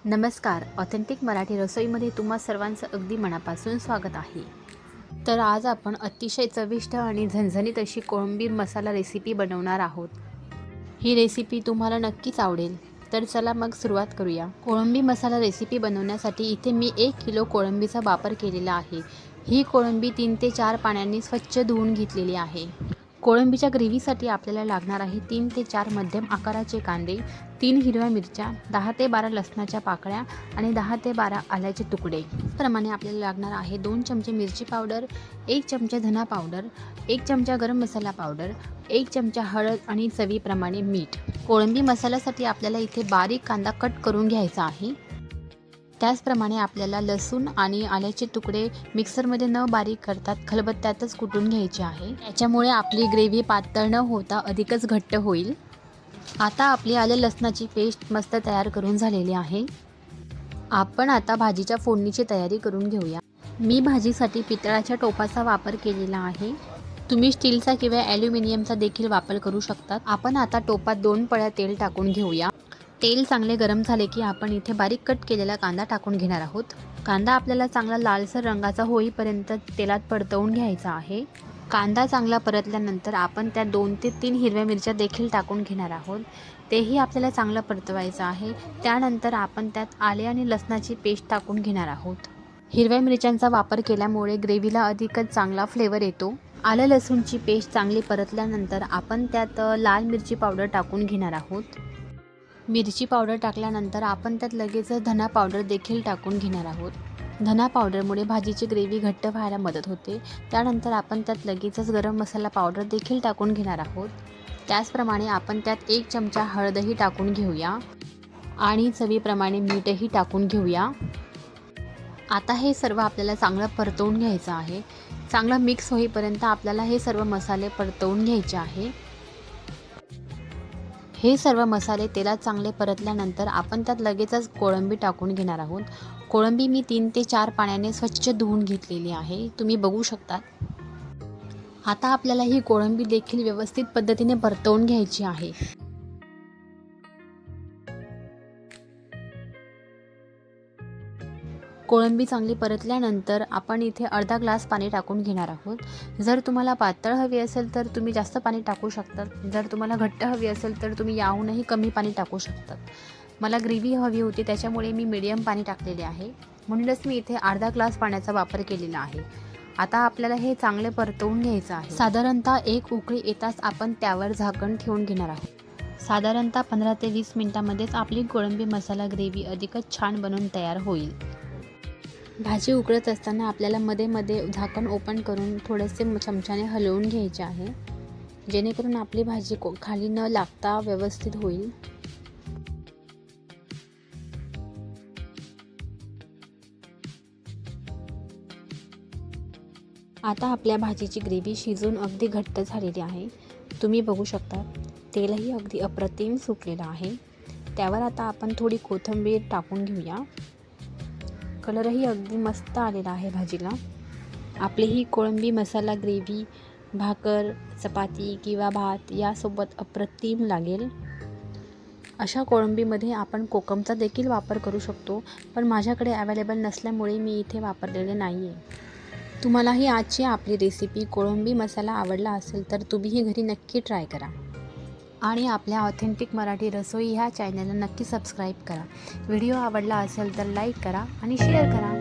नमस्कार. ऑथेंटिक मराठी रसोईमध्ये तुम्हा सर्वांचं अगदी मनापासून स्वागत आहे. तर आज आपण अतिशय चविष्ट आणि झणझणीत अशी कोळंबी मसाला रेसिपी बनवणार आहोत. ही रेसिपी तुम्हाला नक्कीच आवडेल. तर चला मग सुरुवात करूया. कोळंबी मसाला रेसिपी बनवण्यासाठी इथे मी 1 किलो कोळंबीचा वापर केलेला आहे. ही कोळंबी 3 ते 4 पाण्याने स्वच्छ धुवून घेतलेली आहे. कोळंबीच्या ग्रेव्हीसाठी आपल्याला लागणार आहे 3 ते 4 मध्यम आकाराचे कांदे, 3 हिरव्या मिरच्या, 10 ते 12 लसणाच्या पाकळ्या आणि 10 ते 12 आल्याचे तुकडे. त्याप्रमाणे आपल्याला लागणार आहे 2 चमचे मिरची पावडर, 1 चमचा धना पावडर, 1 चमचा गरम मसाला पावडर, 1 चमचा हळद आणि चवीप्रमाणे मीठ. कोळंबी मसाल्यासाठी आपल्याला इथे बारीक कांदा कट करून घ्यायचा आहे. त्याचप्रमाणे आपल्याला लसूण आणि आल्याचे तुकडे मिक्सरमध्ये न बारीक करतात खलबत्त्यातच कुटून घ्यायचे आहे. याच्यामुळे आपली ग्रेव्ही पातळ न होता अधिकच घट्ट होईल. आता आपली आलं लसणाची पेस्ट मस्त तयार करून झालेली आहे. आपण आता भाजीच्या फोडणीची तयारी करून घेऊया. मी भाजीसाठी पितळाच्या टोपाचा वापर केलेला आहे. तुम्ही स्टीलचा किंवा ॲल्युमिनियमचा देखील वापर करू शकतात. आपण आता टोपात 2 पळ्या तेल टाकून घेऊया. तेल चांगले गरम झाले की आपण इथे बारीक कट केलेला कांदा टाकून घेणार आहोत. कांदा आपल्याला चांगला लालसर रंगाचा होईपर्यंत तेलात परतवून घ्यायचा आहे. कांदा चांगला परतल्यानंतर आपण त्यात 2 ते 3 हिरव्या मिरच्या देखील टाकून घेणार आहोत. तेही आपल्याला चांगलं परतवायचं आहे. त्यानंतर आपण त्यात आले आणि लसणाची पेस्ट टाकून घेणार आहोत. हिरव्या मिरच्यांचा वापर केल्यामुळे ग्रेव्हीला अधिकच चांगला फ्लेवर येतो. आलं लसूणची पेस्ट चांगली परतल्यानंतर आपण त्यात लाल मिरची पावडर टाकून घेणार आहोत. मिरची पावडर टाकल्यानंतर आपण त्यात लगेच धना पावडर देखील टाकून घेणार आहोत. धना पावडरमुळे भाजीची ग्रेव्ही घट्ट व्हायला मदत होते. त्यानंतर आपण त्यात लगेचच गरम मसाला पावडर देखील टाकून घेणार आहोत. त्याचप्रमाणे आपण त्यात 1 चमचा हळदही टाकून घेऊया आणि चवीप्रमाणे मीठही टाकून घेऊया. आता हे सर्व आपल्याला चांगलं परतवून घ्यायचं आहे. चांगलं मिक्स होईपर्यंत आपल्याला हे सर्व मसाले परतवून घ्यायचे आहे. हे सर्व मसाले तेलात चांगले परतल्यानंतर आपण त्यात लगेचच कोळंबी टाकून घेणार आहोत. कोळंबी मी 3 ते 4 पाण्याने स्वच्छ धुवून घेतलेली आहे. तुम्ही बघू शकता. आता आपल्याला ही कोळंबी देखील व्यवस्थित पद्धतीने परतवून घ्यायची आहे. कोळंबी चांगली परतल्यानंतर आपण इथे अर्धा ग्लास पाणी टाकून घेणार आहोत. जर तुम्हाला पातळ हवी असेल तर तुम्ही जास्त पाणी टाकू शकता. जर तुम्हाला घट्ट हवी असेल तर तुम्ही याहूनही कमी पाणी टाकू शकतात. मला ग्रेव्ही हवी होती त्याच्यामुळे मी मीडियम पाणी टाकलेले आहे. म्हणूनच मी इथे अर्धा ग्लास पाण्याचा वापर केलेला आहे. आता आपल्याला हे चांगले परतवून घ्यायचं आहे. साधारणतः 1 उकळी येताच आपण त्यावर झाकण ठेवून घेणार आहोत. साधारणतः 15 ते 20 मिनिटांमध्येच आपली कोळंबी मसाला ग्रेव्ही अधिकच छान बनवून तयार होईल. भाजी उकळत असताना आपल्याला मध्ये मध्ये झाकण ओपन करून थोडेसे चमच्याने हलवून घ्यायचे आहे, जेणेकरून आपली भाजी खाली न लागता व्यवस्थित होईल. आता आपल्या भाजीची ग्रेव्ही शिजून अगदी घट्ट झालेली आहे. तुम्ही बघू शकता. तेलही अगदी अप्रतिम सुटलेलं आहे. त्यावर आता आपण थोडी कोथिंबीर टाकून घेऊया. कलरही अगदी मस्त आलेला आहे भाजीला. आपली ही कोळंबी मसाला ग्रेव्ही भाकर, चपाती किंवा भात यासोबत अप्रतिम लागेल. अशा कोळंबीमध्ये आपण कोकमचा देखील वापर करू शकतो, पण माझ्याकडे अवेलेबल नसल्यामुळे मी इथे वापरलेले नाही आहे. तुम्हालाही आजची आपली रेसिपी कोळंबी मसाला आवडला असेल तर तुम्हीही घरी नक्की ट्राय करा. आणि आपल्या ऑथेंटिक मराठी रसोई ह्या चॅनलला नक्की सबस्क्राईब करा. व्हिडिओ आवडला असेल तर लाईक करा आणि शेअर करा.